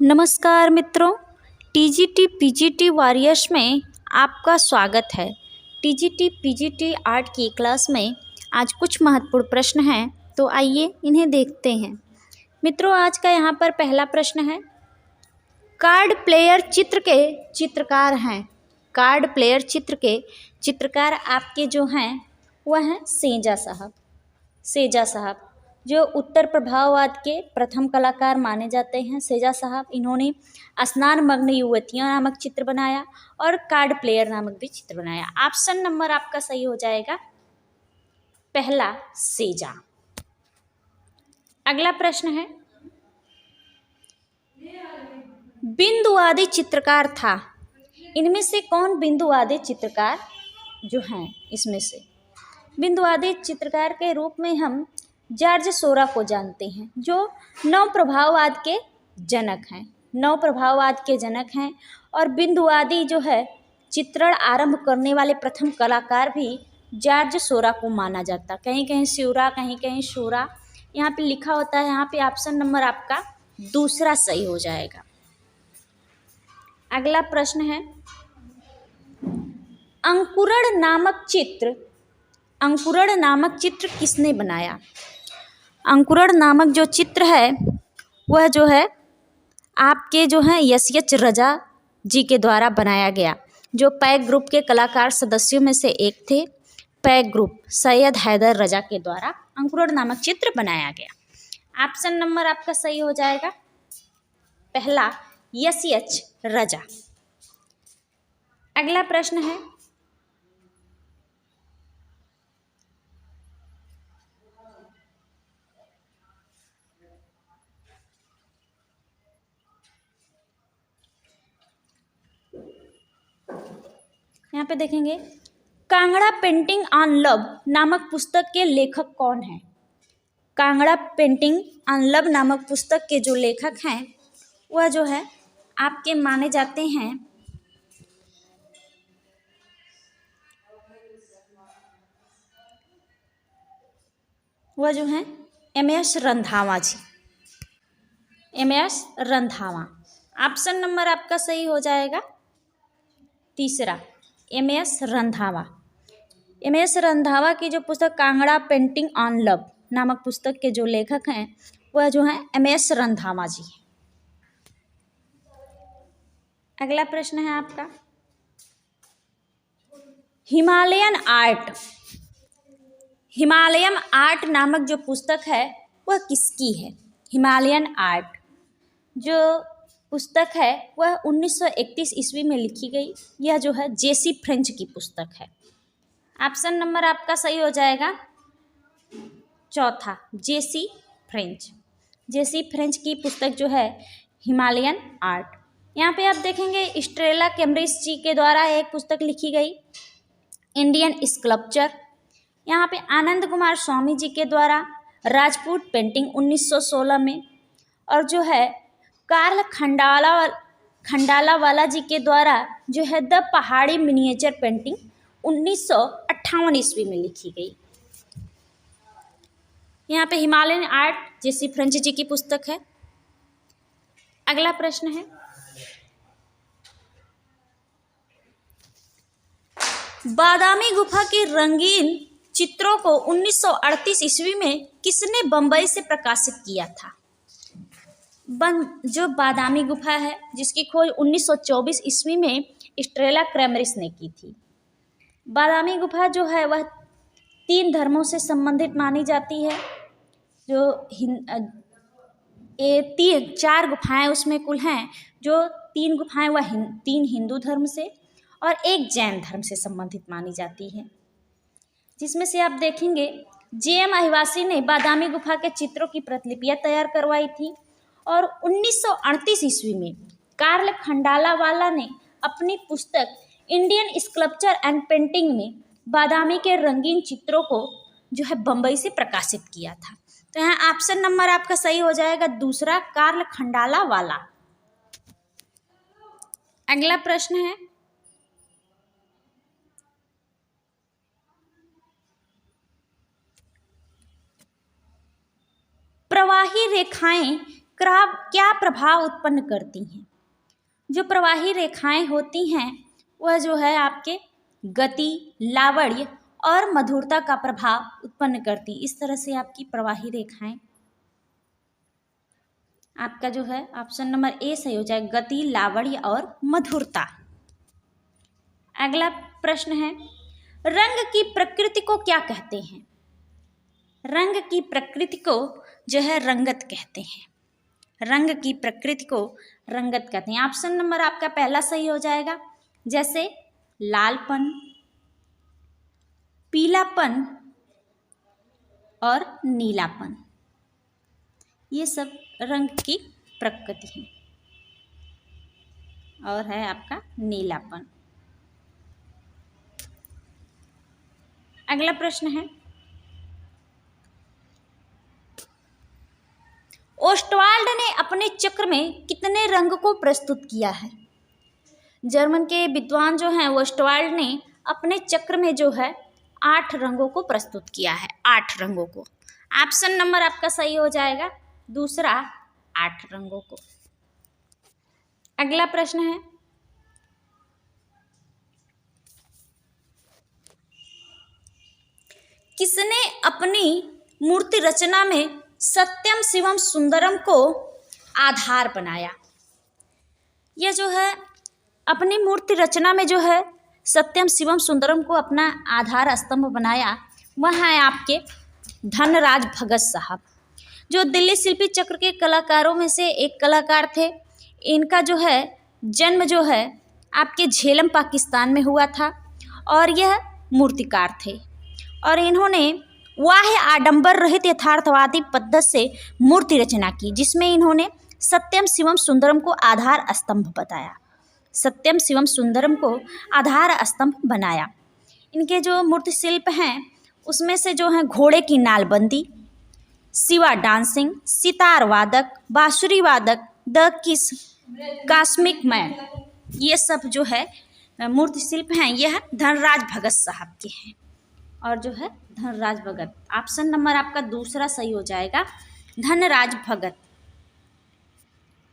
नमस्कार मित्रों, TGT PGT warriors में आपका स्वागत है। टीजीटी पीजीटी आर्ट की क्लास में आज कुछ महत्वपूर्ण प्रश्न हैं, तो आइए इन्हें देखते हैं। मित्रों, आज का यहाँ पर पहला प्रश्न है, कार्ड प्लेयर चित्र के चित्रकार हैं। कार्ड प्लेयर चित्र के चित्रकार आपके जो हैं वह हैं सेजा साहब। सेजा साहब जो उत्तर प्रभाववाद के प्रथम कलाकार माने जाते हैं। सेजा साहब, इन्होंने स्नान मग्न युवतियाँ नामक चित्र बनाया और कार्ड प्लेयर नामक भी चित्र बनाया। ऑप्शन नंबर आपका सही हो जाएगा पहला, सेजा। अगला प्रश्न है, बिंदुवादी चित्रकार था। इनमें से कौन बिंदुवादी चित्रकार जो हैं इसमें से? बिंदुवादी चित्रकार के रूप में हम जॉर्ज सोरा को जानते हैं, जो नव प्रभाववाद के जनक हैं। नव प्रभाववाद के जनक हैं और बिंदुवादी जो है चित्रण आरंभ करने वाले प्रथम कलाकार भी जॉर्ज सोरा को माना जाता। कहीं कहीं स्यूरा, कहीं कहीं शोरा यहाँ पे लिखा होता है। यहाँ पे ऑप्शन नंबर आपका दूसरा सही हो जाएगा। अगला प्रश्न है, अंकुरण नामक चित्र किसने बनाया? अंकुरण नामक जो चित्र है वह जो है आपके जो हैं एस रजा जी के द्वारा बनाया गया, जो पैक ग्रुप के कलाकार सदस्यों में से एक थे। पैक ग्रुप सैयद हैदर रजा के द्वारा अंकुरण नामक चित्र बनाया गया। ऑप्शन नंबर आपका सही हो जाएगा पहला, एस रजा। अगला प्रश्न है, यहाँ पे देखेंगे, कांगड़ा पेंटिंग ऑन लव नामक पुस्तक के लेखक कौन हैं? कांगड़ा पेंटिंग ऑन लव नामक पुस्तक के जो लेखक हैं वह जो है आपके माने जाते हैं वह जो हैं एम.एस. रंधावा जी। एम.एस. रंधावा। ऑप्शन नंबर आपका सही हो जाएगा तीसरा, एम.एस. रंधावा। एम.एस. रंधावा की जो पुस्तक कांगड़ा पेंटिंग ऑन लव नामक पुस्तक के जो लेखक हैं वह जो हैं एम.एस. रंधावा जी। अगला प्रश्न है आपका, हिमालयन आर्ट नामक जो पुस्तक है वह किसकी है? हिमालयन आर्ट जो पुस्तक है वह 1931 ईस्वी में लिखी गई। यह जो है जेसी फ्रेंच की पुस्तक है। ऑप्शन नंबर आपका सही हो जाएगा चौथा, जेसी फ्रेंच। जेसी फ्रेंच की पुस्तक जो है हिमालयन आर्ट। यहाँ पे आप देखेंगे स्टेला कैम्ब्रिज जी के द्वारा एक पुस्तक लिखी गई, इंडियन स्कल्पचर। यहाँ पे आनंद कुमार स्वामी जी के द्वारा राजपूत पेंटिंग 1916 में, और जो है कार्ल खंडालावाला जी के द्वारा जो है द पहाड़ी मिनिएचर पेंटिंग 1958 ईस्वी में लिखी गई। यहाँ पे हिमालयन आर्ट जेसी फ्रेंच जी की पुस्तक है। अगला प्रश्न है, बादामी गुफा के रंगीन चित्रों को 1938 ईस्वी में किसने बंबई से प्रकाशित किया था? जो बादामी गुफा है जिसकी खोज 1924 ईस्वी में स्टेला कैम्ब्रिज ने की थी। बादामी गुफा जो है वह 3 धर्मों से संबंधित मानी जाती है। जो 4 गुफाएं उसमें कुल हैं, जो 3 गुफाएं वह 3 हिंदू धर्म से और 1 जैन धर्म से संबंधित मानी जाती है। जिसमें से आप देखेंगे जे.एम. अहिवासी ने बादामी गुफा के चित्रों की प्रतिलिपियां तैयार करवाई थी, और 1938 ईस्वी में कार्ल खंडालावाला ने अपनी पुस्तक इंडियन स्कल्पचर एंड पेंटिंग में बादामी के रंगीन चित्रों को जो है बंबई से प्रकाशित किया था। तो यहाँ ऑप्शन नंबर आपका सही हो जाएगा दूसरा, कार्ल खंडालावाला। अगला प्रश्न है, प्रवाही रेखाएं क्या प्रभाव उत्पन्न करती हैं? जो प्रवाही रेखाएं होती हैं वह जो है आपके गति, लावण्य और मधुरता का प्रभाव उत्पन्न करती। इस तरह से आपकी प्रवाही रेखाएं, आपका जो है ऑप्शन नंबर ए सही हो जाएगा, गति, लावण्य और मधुरता। अगला प्रश्न है, रंग की प्रकृति को क्या कहते हैं? रंग की प्रकृति को जो है रंगत कहते हैं। रंग की प्रकृति को रंगत कहते हैं। ऑप्शन नंबर आपका पहला सही हो जाएगा, जैसे लालपन, पीलापन और नीलापन, ये सब रंग की प्रकृति है। और है आपका नीलापन। अगला प्रश्न है, ओस्टवाल्ड ने अपने चक्र में कितने रंग को प्रस्तुत किया है? जर्मन के विद्वान जो हैं ओस्टवाल्ड ने अपने चक्र में जो है 8 रंगों को प्रस्तुत किया है। 8 रंगों को। ऑप्शन नंबर आपका सही हो जाएगा दूसरा, 8 रंगों को। अगला प्रश्न है, किसने अपनी मूर्ति रचना में सत्यम शिवम सुंदरम को आधार बनाया? यह जो है अपनी मूर्ति रचना में जो है सत्यम शिवम सुंदरम को अपना आधार स्तंभ बनाया, वह है आपके धनराज भगत साहब, जो दिल्ली शिल्पी चक्र के कलाकारों में से एक कलाकार थे। इनका जो है जन्म जो है आपके झेलम पाकिस्तान में हुआ था और यह मूर्तिकार थे और इन्होंने वाह्य आडंबर रहित यथार्थवादी पद्धति से मूर्ति रचना की, जिसमें इन्होंने सत्यम शिवम सुंदरम को आधार स्तंभ बताया। सत्यम शिवम सुंदरम को आधार स्तंभ बनाया। इनके जो मूर्ति शिल्प हैं उसमें से जो है घोड़े की नालबंदी, शिवा डांसिंग, सितार वादक, बांसुरी वादक, द किस, कॉस्मिक मैन, ये सब जो है मूर्ति शिल्प हैं, यह धनराज भगत साहब के हैं। और जो है धनराज भगत, ऑप्शन नंबर आपका दूसरा सही हो जाएगा, धनराज भगत।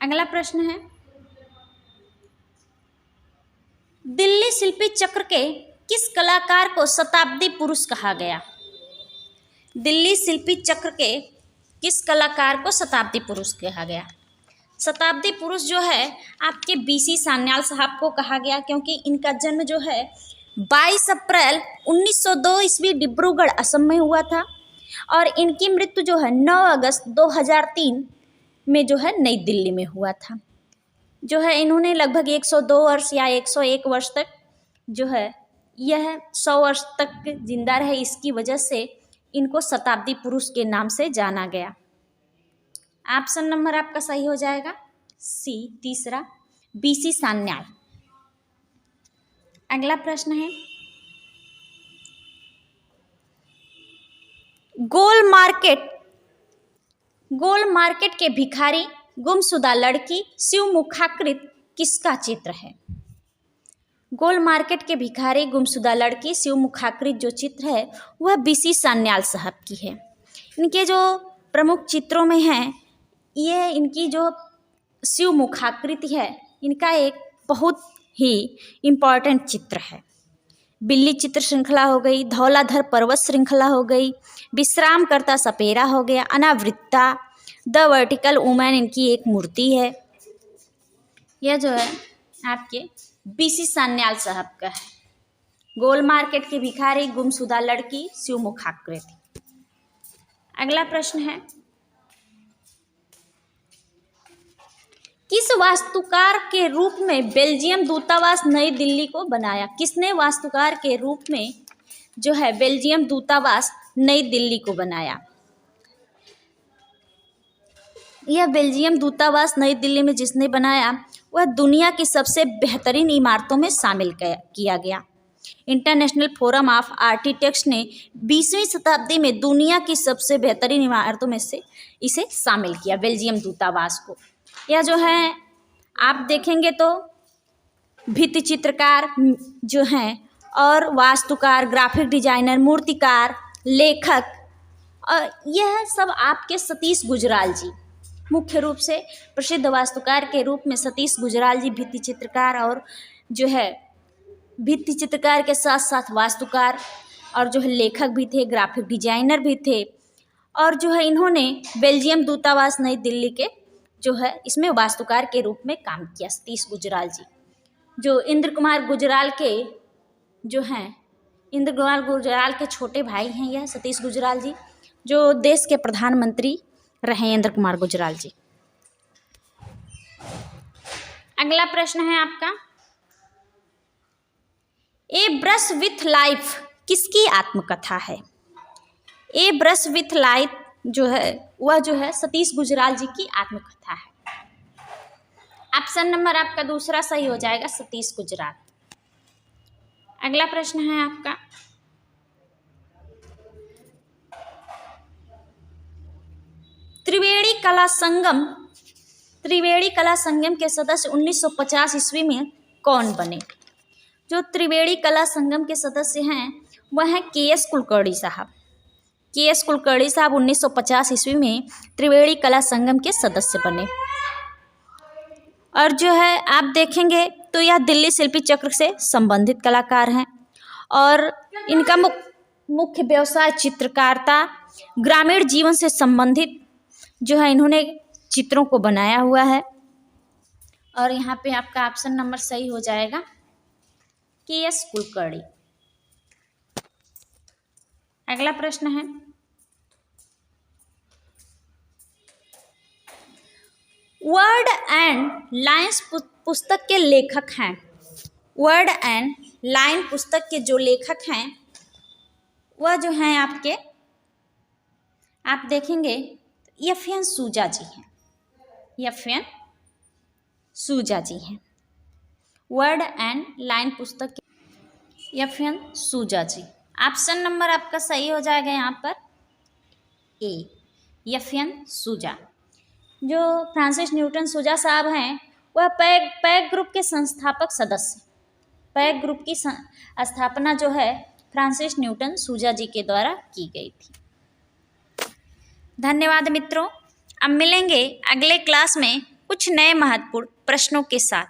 अगला प्रश्न है, दिल्ली शिल्पी चक्र के किस कलाकार को शताब्दी पुरुष कहा गया? दिल्ली शिल्पी चक्र के किस कलाकार को शताब्दी पुरुष कहा गया? शताब्दी पुरुष जो है आपके बीसी सान्याल साहब को कहा गया, क्योंकि इनका जन्म जो है 22 अप्रैल 1902 ईस्वी डिब्रूगढ़ असम में हुआ था और इनकी मृत्यु जो है 9 अगस्त 2003 में जो है नई दिल्ली में हुआ था। जो है इन्होंने लगभग 102 वर्ष या 101 वर्ष तक जो है यह 100 वर्ष तक जिंदा रहे, इसकी वजह से इनको शताब्दी पुरुष के नाम से जाना गया। ऑप्शन नंबर आपका सही हो जाएगा सी, तीसरा, बीसी सान्याल। अगला प्रश्न है, गोल मार्केट के भिखारी, गुमशुदा लड़की, शिव मुखाकृत किसका चित्र है? गोल मार्केट के भिखारी, गुमशुदा लड़की, शिव मुखाकृत जो चित्र है वह बीसी सान्याल साहब की है। इनके जो प्रमुख चित्रों में हैं, ये इनकी जो शिव मुखाकृति है, इनका एक बहुत ही इम्पॉर्टेंट चित्र है। बिल्ली चित्र श्रृंखला हो गई, धौलाधर पर्वत श्रृंखला हो गई, विश्राम करता सपेरा हो गया, अनावृत्ता, द वर्टिकल वुमन इनकी एक मूर्ति है। यह जो है आपके बीसी सान्याल साहब का है। गोल मार्केट के भिखारी, गुमशुदा लड़की, शिव मुखाकृति। अगला प्रश्न है, किस वास्तुकार के रूप में बेल्जियम दूतावास नई दिल्ली को बनाया? किसने वास्तुकार के रूप में जो है बेल्जियम दूतावास नई दिल्ली को बनाया? यह बेल्जियम दूतावास नई दिल्ली में जिसने बनाया वह दुनिया की सबसे बेहतरीन इमारतों में शामिल किया गया। इंटरनेशनल फोरम ऑफ आर्किटेक्ट्स ने 20वीं शताब्दी में दुनिया की सबसे बेहतरीन इमारतों में से इसे शामिल किया, बेल्जियम दूतावास को। यह जो है आप देखेंगे तो भित्ति चित्रकार जो हैं और वास्तुकार, ग्राफिक डिजाइनर, मूर्तिकार, लेखक, और यह सब आपके सतीश गुजराल जी, मुख्य रूप से प्रसिद्ध वास्तुकार के रूप में सतीश गुजराल जी भित्ति चित्रकार और जो है भित्ति चित्रकार के साथ साथ वास्तुकार और जो है लेखक भी थे, ग्राफिक डिजाइनर भी थे। और जो है इन्होंने बेल्जियम दूतावास नई दिल्ली के जो है इसमें वास्तुकार के रूप में काम किया। सतीश गुजराल जी जो इंद्र कुमार गुजराल के जो हैं इंद्र कुमार गुजराल के छोटे भाई हैं यह सतीश गुजराल जी, जो देश के प्रधानमंत्री रहे इंद्र कुमार गुजराल जी। अगला प्रश्न है आपका, ए ब्रश विथ लाइफ किसकी आत्मकथा है? ए ब्रश विथ लाइफ जो है वह जो है सतीश गुजराल जी की आत्मकथा है। ऑप्शन नंबर आपका दूसरा सही हो जाएगा, सतीश गुजराल। अगला प्रश्न है आपका, त्रिवेणी कला संगम के सदस्य 1950 ईस्वी में कौन बने? जो त्रिवेणी कला संगम के सदस्य हैं वह हैं के.एस. कुलकर्णी साहब। के.एस. कुलकर्णी साहब 1950 ईस्वी में त्रिवेणी कला संगम के सदस्य बने। और जो है आप देखेंगे तो यह दिल्ली शिल्पी चक्र से संबंधित कलाकार हैं और इनका मुख्य व्यवसाय चित्रकारिता, ग्रामीण जीवन से संबंधित जो है इन्होंने चित्रों को बनाया हुआ है। और यहाँ पे आपका ऑप्शन नंबर सही हो जाएगा, के.एस. कुलकर्णी। अगला प्रश्न है, वर्ड एंड लाइन्स पुस्तक के लेखक हैं। वर्ड एंड लाइन पुस्तक के जो लेखक हैं वह जो हैं आपके आप देखेंगे एफ.एन. सूजा जी हैं। एफ.एन. सूजा जी हैं। वर्ड एंड लाइन पुस्तक के एफ.एन. सूजा जी। ऑप्शन नंबर आपका सही हो जाएगा यहाँ पर ए, एफ.एन. सूजा। जो फ्रांसिस न्यूटन सूजा साहब हैं वह पैग ग्रुप के संस्थापक सदस्य। पैग ग्रुप की स्थापना जो है फ्रांसिस न्यूटन सूजा जी के द्वारा की गई थी। धन्यवाद मित्रों। अब मिलेंगे अगले क्लास में कुछ नए महत्वपूर्ण प्रश्नों के साथ।